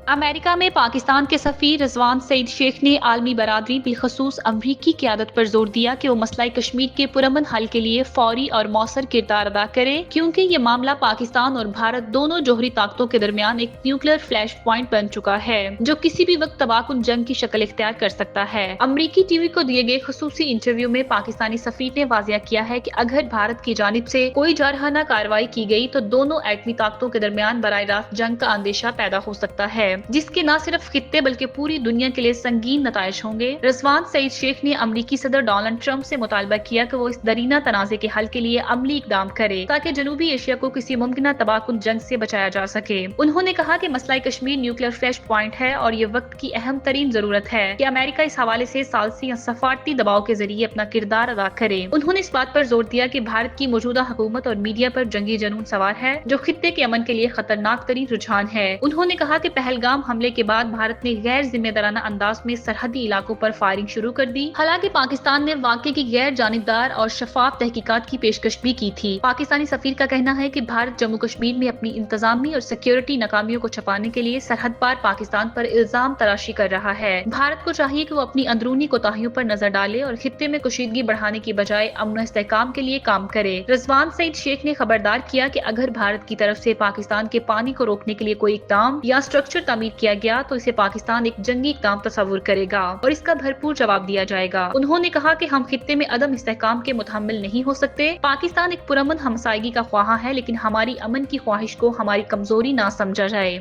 America में पाकिस्तान के सफीर रिजवान सईद शेख ने आलमी बरादरी बिलखसूस अमरीकी क़यादत पर जोर दिया कि वो मसला कश्मीर के पुरअमन हल के लिए फौरी और मौसर किरदार अदा करे, क्योंकि ये मामला पाकिस्तान और भारत दोनों जोहरी ताकतों के दरमियान एक न्यूक्लियर फ्लैश पॉइंट बन चुका है जो किसी भी वक्त तबाहकुन जंग की शक्ल इख्तियार कर सकता है। अमरीकी टीवी को दिए गए खसूसी इंटरव्यू में पाकिस्तानी सफीर ने वाजिया किया है कि अगर भारत की जानिब से कोई जारहाना कार्रवाई की गई तो दोनों एटमी ताकतों के दरमियान बराह रास्त जंग का अंदेशा पैदा हो सकता है, जिसके न सिर्फ खित्ते बल्कि पूरी दुनिया के लिए संगीन नताइज होंगे। रिजवान सईद शेख ने अमरीकी सदर डोनाल्ड ट्रंप से मुतालबा किया कि वो इस दरीना तनाज़े के हल के लिए अमली इकदाम करे ताकि जनूबी एशिया को किसी मुमकिन तबाहकुन जंग से बचाया जा सके। उन्होंने कहा कि मसला कश्मीर न्यूक्लियर फ्लैश पॉइंट है और ये वक्त की अहम तरीन जरूरत है कि अमेरिका इस हवाले से सालसी या सफारती दबाव के जरिए अपना किरदार अदा करे। उन्होंने इस बात पर जोर दिया कि भारत की मौजूदा हुकूमत और मीडिया पर जंगी जुनून सवार है जो खित्ते के अमन के लिए खतरनाक तरीन रुझान है। उन्होंने कहा कि पहलगाम हमले के बाद भारत ने गैर जिम्मेदाराना अंदाज में सरहदी इलाकों पर फायरिंग शुरू कर दी। हालांकि पाकिस्तान ने वाक़े की गैर जानिबदार और शफाफ तहकीकात की पेशकश भी की थी। पाकिस्तानी सफीर का कहना है कि भारत जम्मू कश्मीर में अपनी इंतजामी और सिक्योरिटी नाकामियों को छुपाने के लिए सरहद पार पाकिस्तान पर इल्जाम तराशी कर रहा है। भारत को चाहिए कि वो अपनी अंदरूनी कोताहियों पर नजर डाले और खित्ते में कशीदगी बढ़ाने की बजाय अमन इस्तेहकाम के लिए काम करे। रिजवान सईद शेख ने खबरदार किया कि अगर भारत की तरफ से पाकिस्तान के पानी को रोकने के लिए कोई इकदाम या स्ट्रक्चर तामीर किया गया तो इसे पाकिस्तान एक जंगी इकदाम तस्वुर करेगा और इसका भरपूर जवाब दिया जाएगा। उन्होंने कहा कि हम खित्ते में अदम इस्तेहकाम के मुतहम्मिल नहीं हो सकते। पाकिस्तान एक पुरअमन हमसायगी का ख्वाहा है, लेकिन हमारी अमन की ख्वाहिश को हमारी कमजोरी ना समझा जाए।